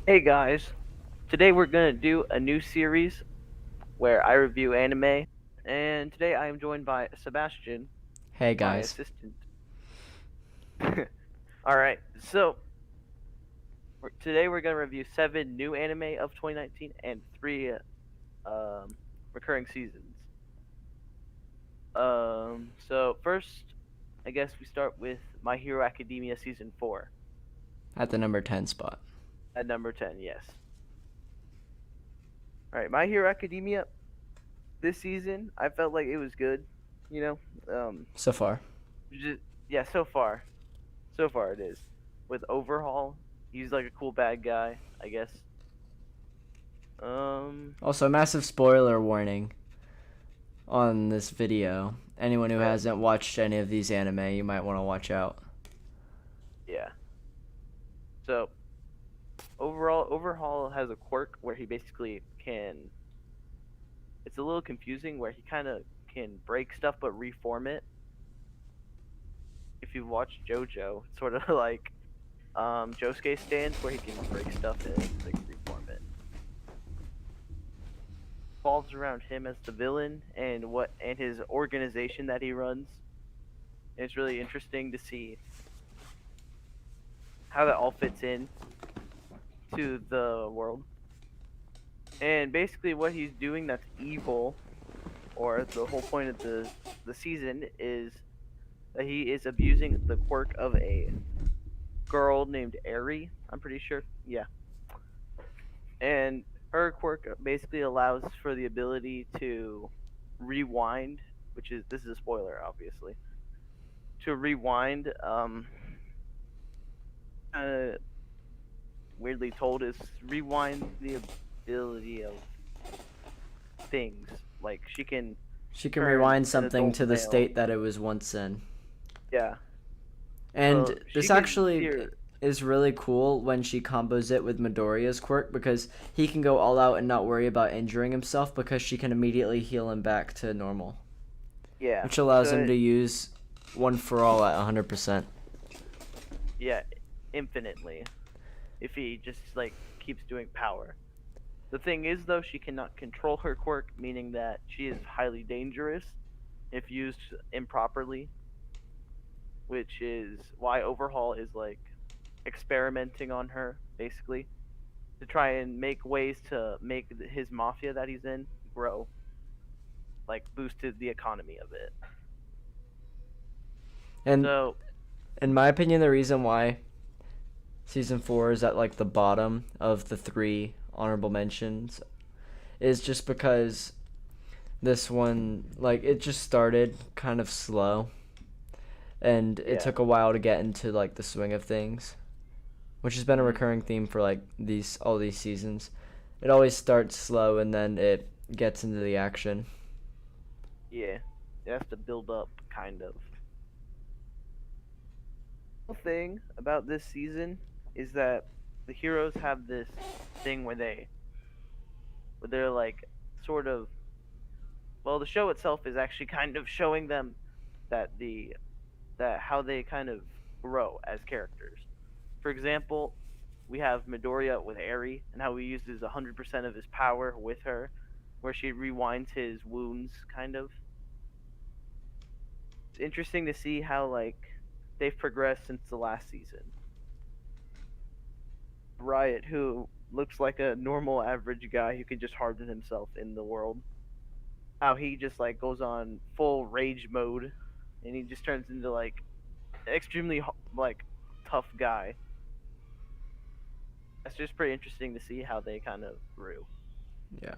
Hey guys, today we're gonna do a new series where I review anime, and today I am joined by Sebastian, Hey my guys. assistant. All right, so today we're gonna review 7 new anime of 2019 and 3 recurring seasons. So first, I guess we start with My Hero Academia season 4 At the number 10 spot. at number 10. Yes. All right, My Hero Academia this season I felt like it was good. You know, um, So far. just yeah, so far it is. With Overhaul, he's like a cool bad guy, I guess. Um, Also, massive spoiler warning on this video. Anyone who right, hasn't watched any of these anime, you might want to watch out. yeah. So overall, Overhaul has a quirk where he basically can. It's a little confusing where he kind of can break stuff but reform it. If you've watched JoJo, it's sort of like Josuke stance where he can break stuff and like reform it. Revolves around him as the villain and his organization that he runs. And it's really interesting to see how that all fits in to the world. And basically, what he's doing that's evil, or the whole point of the season, is that he is abusing the quirk of a girl named Eri. I'm pretty sure. Yeah, and her quirk basically allows for the ability to rewind, which is this is a spoiler, obviously. To rewind, kind of weirdly told, is rewind the ability of things. Like she can She can turn rewind an something adult to the male. state that it was once in. Yeah. So And she this can actually hear. is really cool when she combos it with Midoriya's quirk because he can go all out and not worry about injuring himself because she can immediately heal him back to normal, Yeah. which allows him So to use one for all at 100%. yeah, infinitely. If he just like keeps doing power. The thing is though, she cannot control her quirk, meaning that she is highly dangerous if used improperly, which is why Overhaul is like experimenting on her basically to try and make ways to make his mafia that he's in grow, like boosted the economy of it. And So in my opinion, the reason why season 4 is at like the bottom of the three honorable mentions is just because this one, like, it just started kind of slow and it yeah, took a while to get into like the swing of things, which has been a hmm recurring theme for like these all these seasons. It always starts slow and then it gets into the action. yeah, it has to build up kind of. The thing about this season is that the heroes have this thing where they're like sort of, well, the show itself is actually kind of showing them that the that how they kind of grow as characters. For example, we have Midoriya with Eri and how he uses 100% of his power with her, where she rewinds his wounds kind of. It's interesting to see how like they've progressed since the last season. Riot, who looks like a normal average guy who can just harden himself in the world, how he just like goes on full rage mode and he just turns into like extremely like tough guy. That's just pretty interesting to see how they kind of grew. Yeah.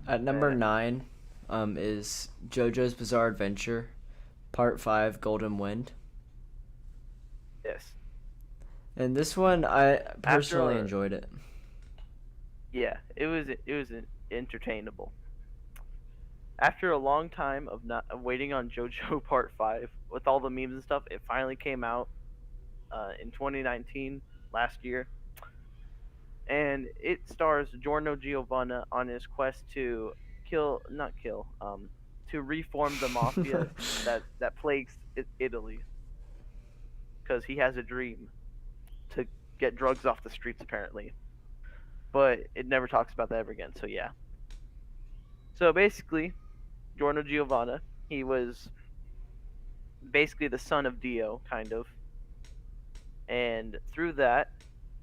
At number Uh, 9 is JoJo's Bizarre Adventure, Part 5, Golden Wind. yes. And this one, I personally After enjoyed it. yeah, it was entertainable. After a long time of waiting on JoJo Part 5 with all the memes and stuff, it finally came out in 2019 last year, and it stars Giorno Giovanna on his quest to kill, not kill, to reform the mafia that plagues Italy, because he has a dream to get drugs off the streets apparently. But it never talks about that ever again. So yeah. So basically, Giorno Giovanna, he was basically the son of Dio, kind of, and through that,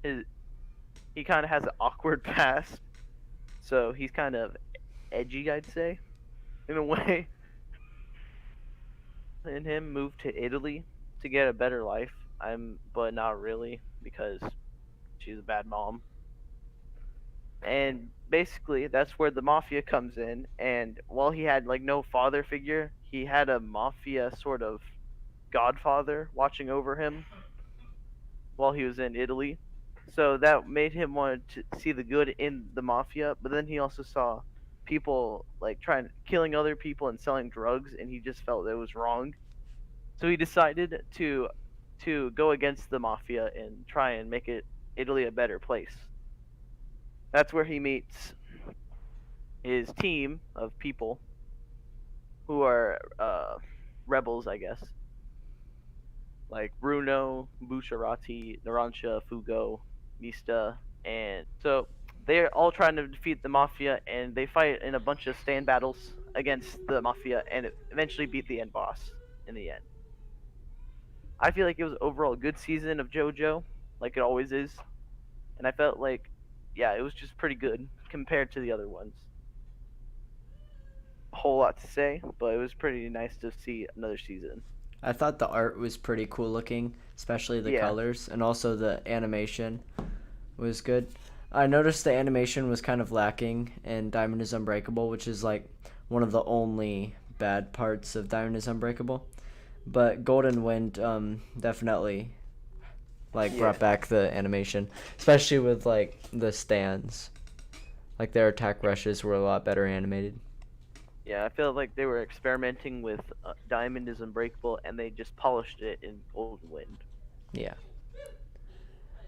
his, he kind of has an awkward past. So he's kind of edgy, I'd say, in a way. And him moved to Italy to get a better life. But not really because she's a bad mom. And basically, that's where the mafia comes in. And while he had like no father figure, he had a mafia sort of godfather watching over him while he was in Italy. So that made him want to see the good in the mafia, but then he also saw people like trying killing other people and selling drugs, and he just felt it was wrong. So he decided to go against the mafia and try and make it Italy a better place. That's where he meets his team of people who are rebels, I guess, like Bruno, Bucciarati, Narancia, Fugo, Mista, and so they're all trying to defeat the mafia, and they fight in a bunch of stand battles against the mafia, and eventually beat the end boss in the end. I feel like it was overall a good season of JoJo, like it always is, and I felt like, yeah, it was just pretty good compared to the other ones. A whole lot to say, but it was pretty nice to see another season. I thought the art was pretty cool looking, especially the Yeah, colors, and also the animation was good. I noticed the animation was kind of lacking in Diamond is Unbreakable, which is like one of the only bad parts of Diamond is Unbreakable. But Golden Wind definitely like yeah. brought back the animation, especially with like the stands. Like their attack rushes were a lot better animated. Yeah, I feel like they were experimenting with Diamond is Unbreakable, and they just polished it in Golden Wind. Yeah.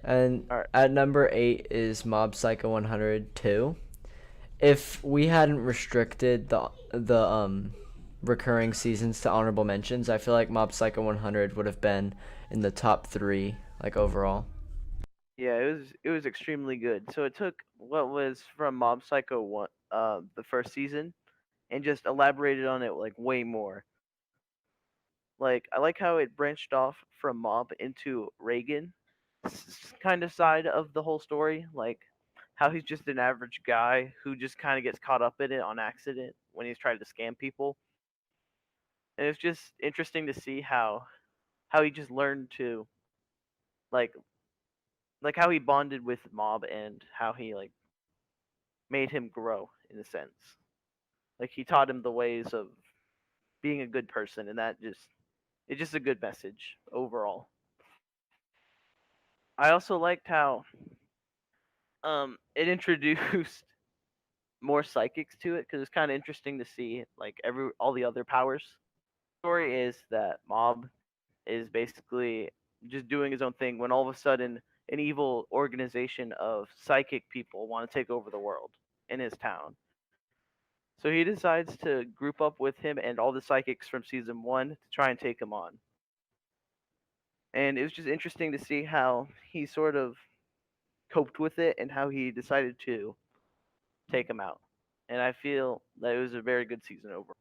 And All right. at number 8 is Mob Psycho 102. If we hadn't restricted the recurring seasons to honorable mentions, I feel like Mob Psycho 100 would have been in the top 3 like overall. Yeah, it was extremely good. So it took what was from Mob Psycho 1, the first season, and just elaborated on it like way more. Like I like how it branched off from Mob into Reagan kind of side of the whole story, like how he's just an average guy who just kind of gets caught up in it on accident when he's trying to scam people. And it's just interesting to see how he just learned to like like how he bonded with Mob and how he like made him grow in a sense. Like he taught him the ways of being a good person, and that just it's just a good message overall. I also liked how it introduced more psychics to it because it's kind of interesting to see like every all the other powers. The story is that Mob is basically just doing his own thing when all of a sudden an evil organization of psychic people want to take over the world in his town. So he decides to group up with him and all the psychics from season 1 to try and take him on. And it was just interesting to see how he sort of coped with it and how he decided to take him out. And I feel that it was a very good season over.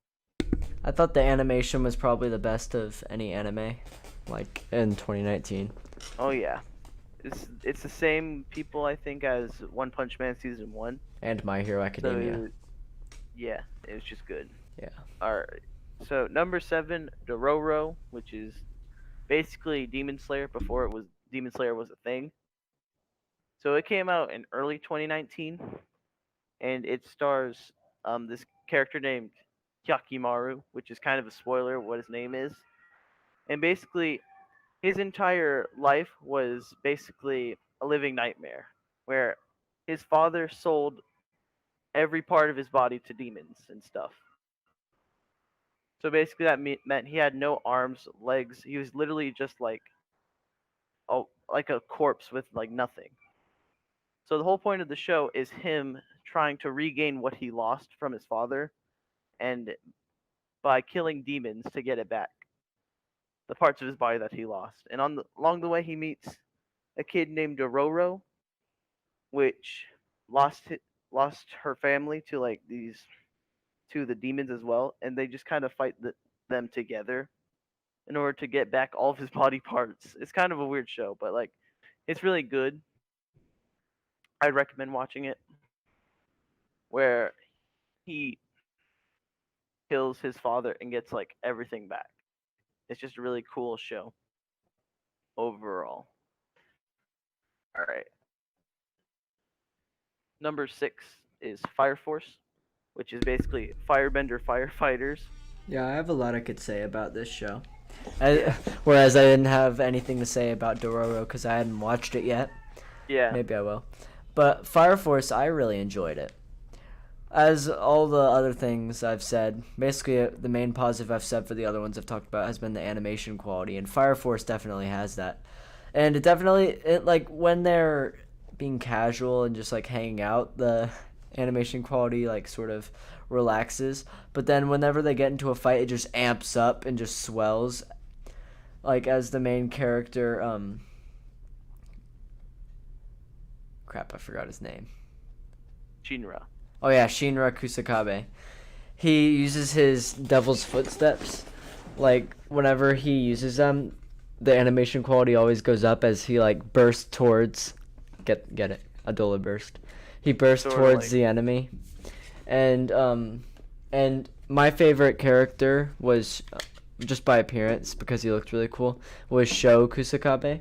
I thought the animation was probably the best of any anime like in 2019. Oh yeah, it's the same people I think as One Punch Man season 1. And My Hero Academia. So yeah, it was just good. Yeah. All right. So number 7, Dororo, which is basically Demon Slayer before it was Demon Slayer was a thing. So it came out in early 2019, and it stars this character named Hyakimaru, which is kind of a spoiler what his name is. And basically, his entire life was basically a living nightmare, where his father sold every part of his body to demons and stuff. So basically, that meant he had no arms, legs. He was literally just like a corpse with like nothing. So the whole point of the show is him trying to regain what he lost from his father, and by killing demons to get it back, the parts of his body that he lost. And along the way, he meets a kid named Dororo, which lost lost her family to like these to the demons as well, and they just kind of fight them together in order to get back all of his body parts. It's kind of a weird show, but like it's really good. I'd recommend watching it. Where he kills his father and gets like everything back. It's just a really cool show overall. All right. Number 6 is Fire Force, which is basically firebender firefighters. Yeah, I have a lot I could say about this show. Yeah. Whereas I didn't have anything to say about Dororo because I hadn't watched it yet. Yeah. Maybe I will. But Fire Force, I really enjoyed it. As all the other things I've said, basically the main positive I've said for the other ones I've talked about has been the animation quality, and Fire Force definitely has that. And like when they're being casual and just like hanging out, the animation quality like sort of relaxes. But then whenever they get into a fight, it just amps up and just swells. Like as the main character, crap, I forgot his name. Shinra. Oh yeah, Shinra Kusakabe. He uses his Devil's Footsteps. Like whenever he uses them, the animation quality always goes up as he like bursts towards. Get it? Adola burst. He bursts Sorta towards like- the enemy, and my favorite character was, just by appearance because he looked really cool, was Sho Kusakabe.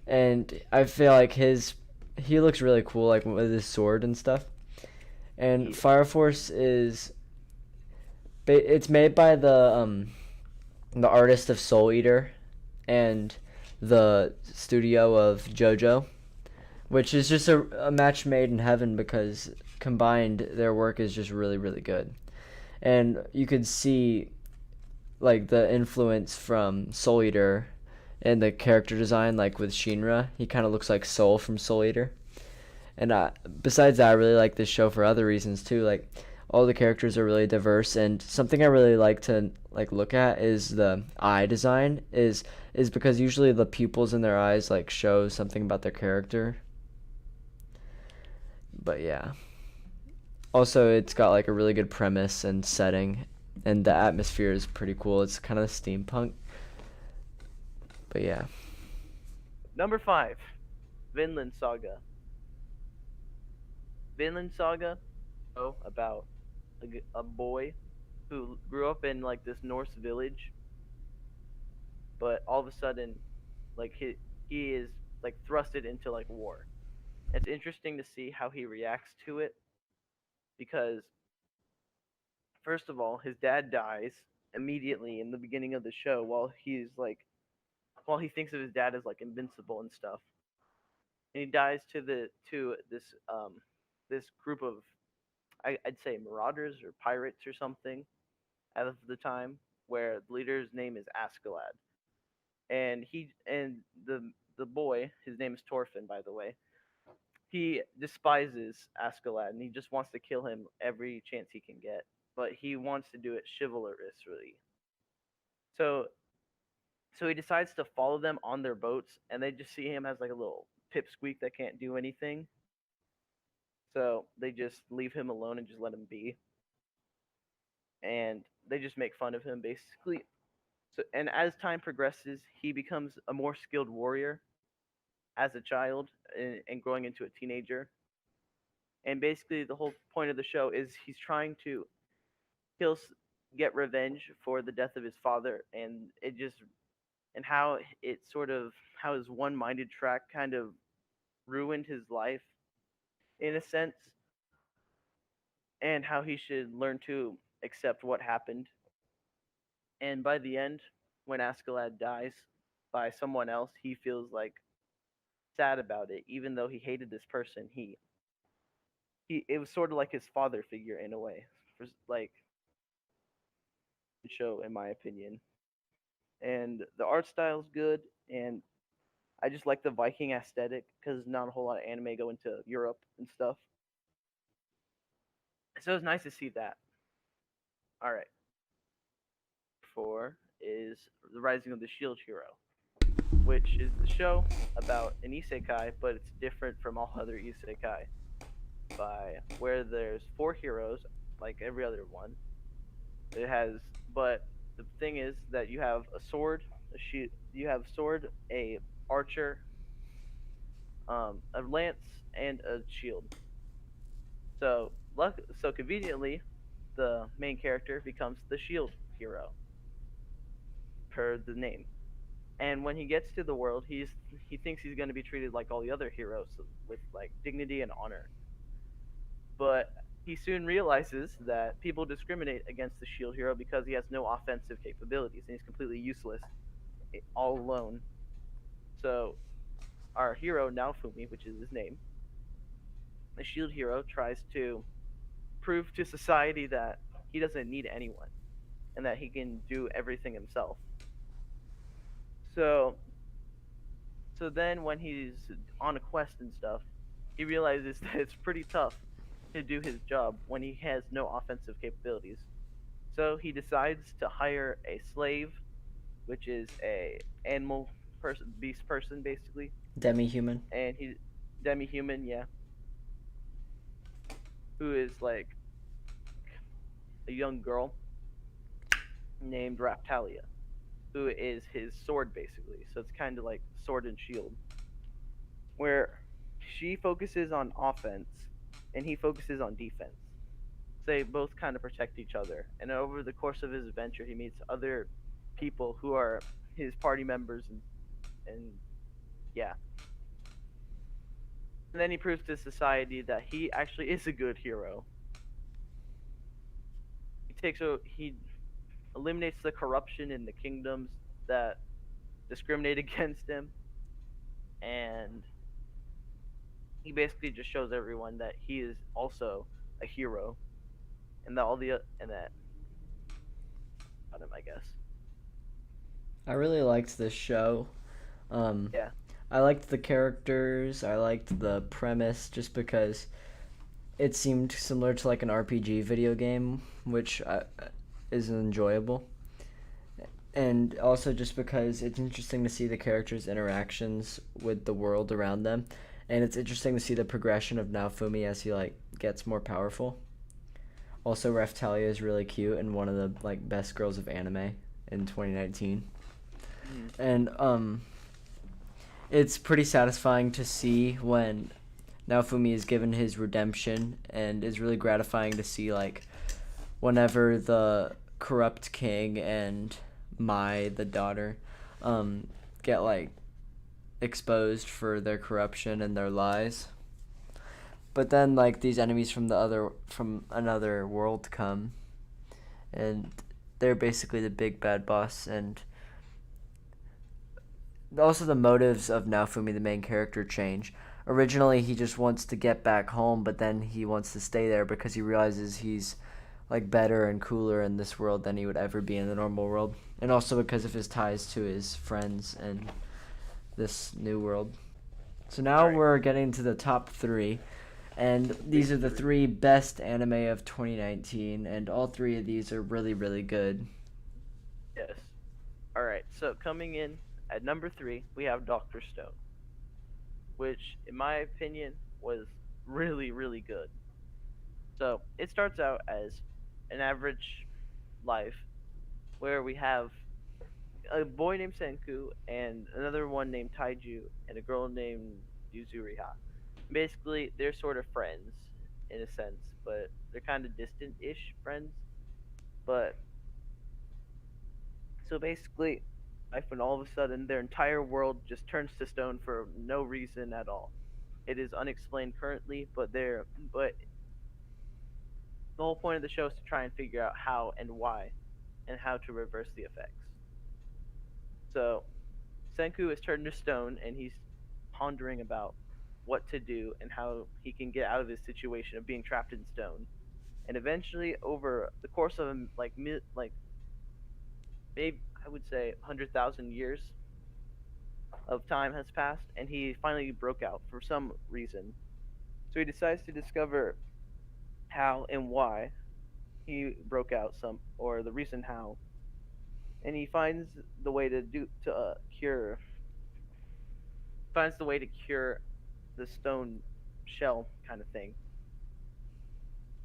And I feel like he looks really cool, like with his sword and stuff. And Yeah. Fire Force it's made by the artist of Soul Eater and the studio of JoJo, which is just a match made in heaven because combined their work is just really, really good. And you could see like the influence from Soul Eater and the character design, like with Shinra. He kind of looks like Soul from Soul Eater. And besides that, I really like this show for other reasons too. Like all the characters are really diverse, and something I really like to like look at is the eye design. Is because usually the pupils in their eyes like show something about their character. But yeah. Also, it's got like a really good premise and setting, and the atmosphere is pretty cool. It's kind of steampunk. But yeah. Number 5, Vinland Saga. Vinland Saga, about a boy who grew up in like this Norse village, but all of a sudden, like he is like thrusted into like war. It's interesting to see how he reacts to it because first of all, his dad dies immediately in the beginning of the show while he thinks of his dad as like invincible and stuff. And he dies to this group of I'd say marauders or pirates or something at the time, where the leader's name is Askeladd, and the boy, his name is Torfin, by the way. He despises Askeladd, and he just wants to kill him every chance he can get, but he wants to do it chivalrously. So so he decides to follow them on their boats, and they just see him as like a little pipsqueak that can't do anything. So they just leave him alone and just let him be, and they just make fun of him basically. So and as time progresses, he becomes a more skilled warrior as a child and growing into a teenager. And basically, the whole point of the show is he's trying to kill, get revenge for the death of his father, and it just and how it sort of how his one-minded track kind of ruined his life in a sense, and how he should learn to accept what happened. And by the end, when Askeladd dies by someone else, he feels like sad about it, even though he hated this person. He it was sort of like his father figure in a way, for, like show in my opinion. And the art style is good, and I just like the Viking aesthetic because not a whole lot of anime go into Europe and stuff. So it's nice to see that. All right, 4 is the Rising of the Shield Hero. which is the show about an isekai, but it's different from all other isekai by where there's four heroes like every other one. It has, but the thing is that you have a sword, a shield, you have sword, a archer, a lance, and a shield. So conveniently, the main character becomes the shield hero per the name. And when he gets to the world, he thinks he's going to be treated like all the other heroes with like dignity and honor. But he soon realizes that people discriminate against the shield hero because he has no offensive capabilities and he's completely useless all alone. So our hero Naofumi, which is his name, the shield hero tries to prove to society that he doesn't need anyone and that he can do everything himself. So so then when he's on a quest and stuff, he realizes that it's pretty tough to do his job when he has no offensive capabilities. So he decides to hire a slave, which is a animal person, beast person basically, Demi-human. and he's demi-human, yeah, who is like a young girl named Raptalia, who is his sword basically. So it's kind of like sword and shield, where she focuses on offense and he focuses on defense. They both kind of protect each other, and over the course of his adventure, he meets other people who are his party members, and yeah. And then he proves to society that he actually is a good hero. He eliminates the corruption in the kingdoms that discriminate against him, and he basically just shows everyone that he is also a hero, and that all the and that about him, I guess. I really liked this show. Um, Yeah, I liked the characters. I liked the premise just because it seemed similar to like an RPG video game, which is enjoyable. And also just because it's interesting to see the characters' interactions with the world around them, and it's interesting to see the progression of Naofumi as he like gets more powerful. Also, Raphtalia is really cute and one of the like best girls of anime in 2019. mm-hmm. And it's pretty satisfying to see when Naofumi is given his redemption, and it's really gratifying to see like whenever the corrupt king and Mai, the daughter, get like exposed for their corruption and their lies. But then like these enemies from another world come, and they're basically the big bad boss. And also the motives of Naofumi, the main character, change. Originally he just wants to get back home, but then he wants to stay there because he realizes he's like better and cooler in this world than he would ever be in the normal world, and also because of his ties to his friends and this new world. So now Right. we're getting to the top 3, and these are the 3 best anime of 2019, and all 3 of these are really really good. Yes. All right. So coming in at number 3, we have Doctor Stone, which, in my opinion, was really, really good. So it starts out as an average life where we have a boy named Senku and another one named Taiju and a girl named Yuzuriha. Basically, they're sort of friends in a sense, but they're kind of distant-ish friends. But so basically, life when all of a sudden their entire world just turns to stone for no reason at all. It is unexplained currently, but the whole point of the show is to try and figure out how and why and how to reverse the effects. So Senku is turned to stone and he's pondering about what to do and how he can get out of his situation of being trapped in stone. And eventually, over the course of like maybe I would say 100,000 years of time has passed, and he finally broke out for some reason. So he decides to discover how and why he broke out, some or the reason how, and he finds the way to cure. finds the way to cure the stone shell kind of thing.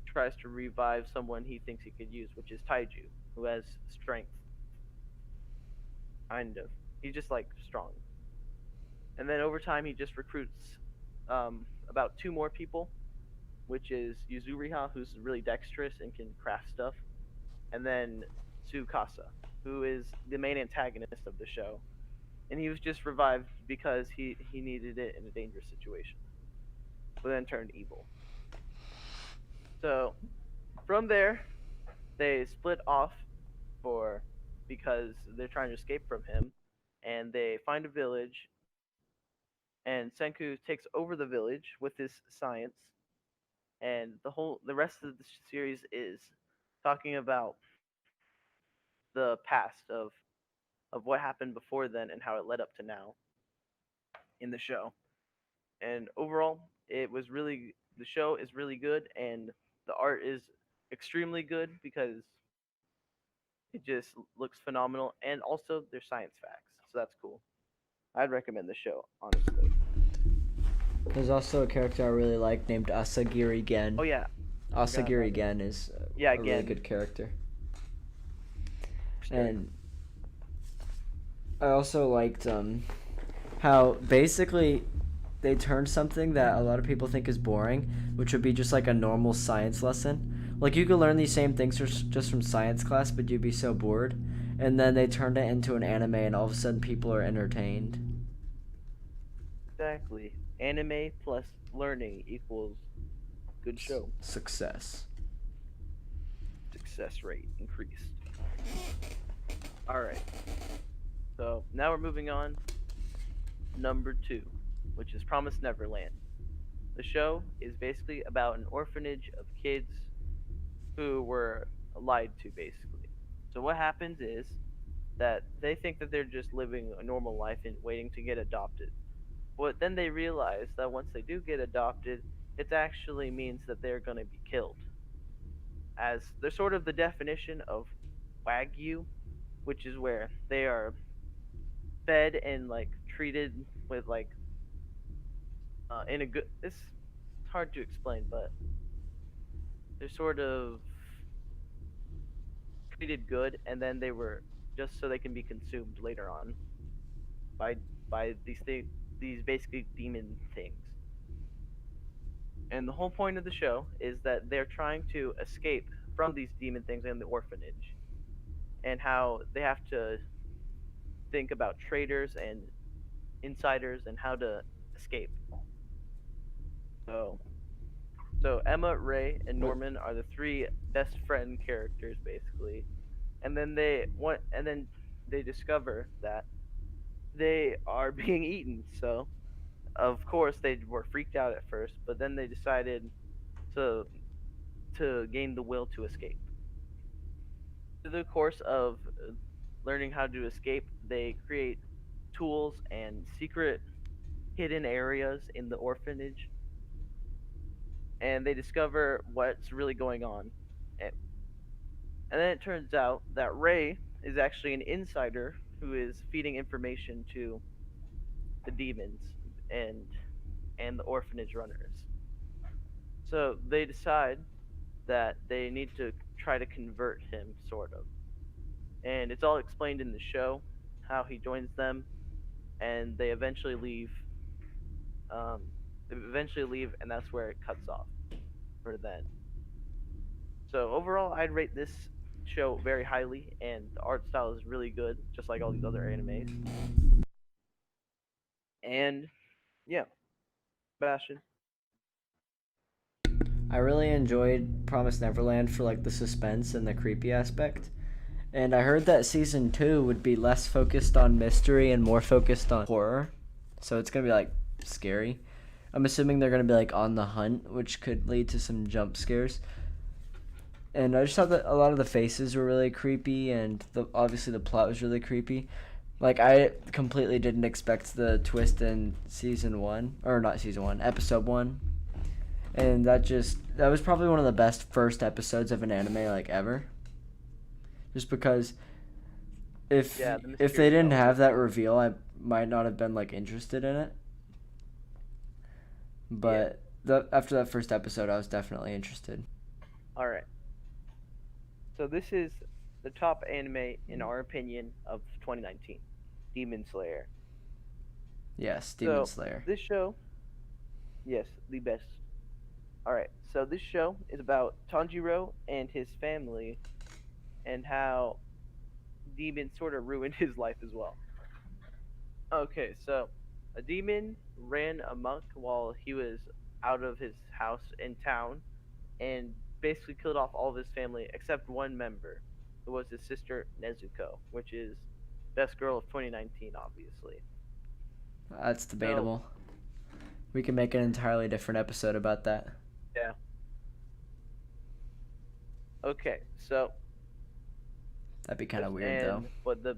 Tries to revive someone he thinks he could use, which is Taiju, who has strength, kind of. He's just like strong. And then over time, he just recruits about two more people, which is Yuzuriha, who's really dexterous and can craft stuff, and then Tsukasa, who is the main antagonist of the show. And he was just revived because he needed it in a dangerous situation, but then turned evil. So from there, they split off for because they're trying to escape from him, and they find a village. And Senku takes over the village with his science, and the rest of the series is talking about the past of what happened before then and how it led up to now in the show. And overall, it was really the show is really good, and the art is extremely good because it just looks phenomenal, and also there's science facts, so that's cool. I'd recommend the show, honestly. There's also a character I really like named Asagiri Gen. Oh yeah, Asagiri Gen is yeah, a really again, good character. And I also liked how basically they turned something that a lot of people think is boring, which would be just like a normal science lesson. Like you could learn these same things just from science class, but you'd be so bored. And then they turned it into an anime, and all of a sudden people are entertained. exactly. Anime plus learning equals good show. Success. Success rate increased. All right. So now we're moving on. Number 2, which is Promised Neverland. The show is basically about an orphanage of kids who were lied to, basically. So what happens is that they think that they're just living a normal life and waiting to get adopted. But then they realize that once they do get adopted, it actually means that they're going to be killed. As they're sort of the definition of wagyu, which is where they are fed and like treated with like in a good. It's hard to explain, but they're sort of treated good, and then they were just so they can be consumed later on by these basically demon things. And the whole point of the show is that they're trying to escape from these demon things in the orphanage, and how they have to think about traitors and insiders and how to escape. So, so Emma, Ray, and Norman are the three best friend characters basically, and then they discover that they are being eaten. So, of course, they were freaked out at first, but then they decided to gain the will to escape. Through the course of learning how to escape, they create tools and secret hidden areas in the orphanage, and they discover what's really going on. And then it turns out that Ray is actually an insider who is feeding information to the demons and the orphanage runners. So they decide that they need to try to convert him, sort of. And it's all explained in the show how he joins them, and they eventually leave. And that's where it cuts off for then. So overall, I'd rate this show very highly, and the art style is really good, just like all these other animes. And yeah, Bastion. I really enjoyed Promised Neverland for like the suspense and the creepy aspect. And I heard that season 2 would be less focused on mystery and more focused on horror. So it's going to be like scary. I'm assuming they're going to be like on the hunt, which could lead to some jump scares. And I just thought that a lot of the faces were really creepy, and obviously the plot was really creepy. Like, I completely didn't expect the twist in season 1, or not season 1, episode 1. And that was probably one of the best first episodes of an anime, like, ever. Just because if they didn't have that reveal, I might not have been, like, interested in it. but after that first episode, I was definitely interested. All right. So this is the top anime in our opinion of 2019, Demon Slayer. Yes, Demon So Slayer. this show, yes, the best. All right. So this show is about Tanjiro and his family and how demons sort of ruined his life as well. Okay, so a demon ran amok while he was out of his house in town and basically killed off all of his family except one member, who was his sister Nezuko, which is best girl of 2019, obviously. That's So debatable. We can make an entirely different episode about that. yeah, okay, so That'd be kind of weird, though. and but the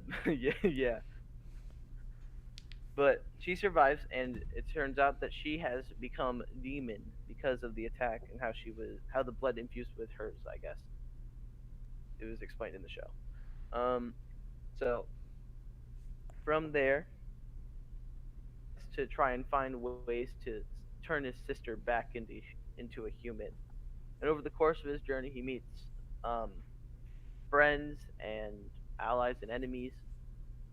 yeah, but she survives, and it turns out that she has become demon because of the attack and how the blood infused with hers. I guess it was explained in the show. So from there, to try and find ways to turn his sister back into a human. And over the course of his journey, he meets um, friends and allies and enemies.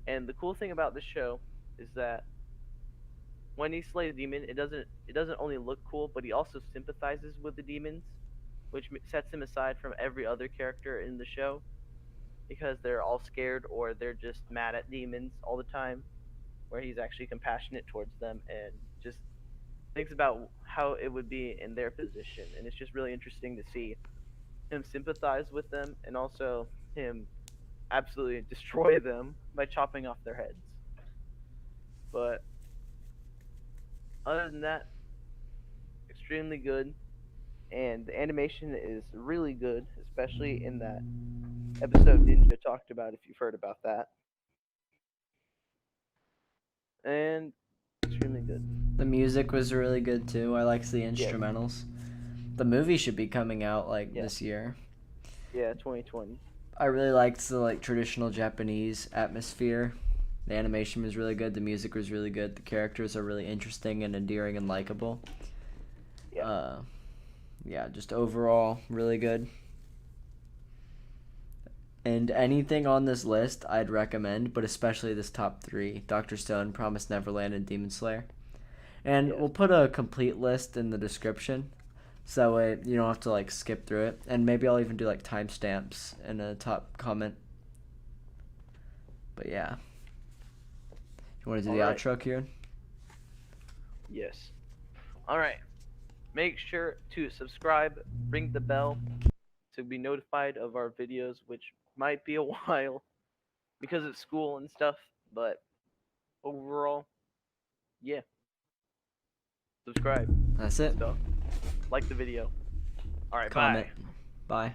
And the cool thing about this show is that when he slays a demon, it doesn't only look cool, but he also sympathizes with the demons, which sets him aside from every other character in the show because they're all scared or they're just mad at demons all the time. Where he's actually compassionate towards them and just thinks about how it would be in their position, and it's just really interesting to see him sympathize with them and also him absolutely destroy them by chopping off their heads. But other than that, extremely good, and the animation is really good, especially in that episode Ninja talked about. If you've heard about that, and extremely good. The music was really good, too. I liked the Yes, instrumentals. The movie should be coming out, like, yeah, this year. yeah, 2020. I really liked the, like, traditional Japanese atmosphere. The animation was really good. The music was really good. The characters are really interesting and endearing and likable. Yeah. Yeah, just overall, really good. And anything on this list I'd recommend, but especially this top three: Dr. Stone, Promised Neverland, and Demon Slayer. And Yes. we'll put a complete list in the description, so that way you don't have to like skip through it. And maybe I'll even do like timestamps in a top comment. But yeah. You want to do the Alright. outro, Kieran? Yes. All right. Make sure to subscribe, ring the bell to be notified of our videos, which might be a while because of school and stuff, but overall, yeah, subscribe That's and it. stuff. Like the video. All right, bye. Comment. Bye.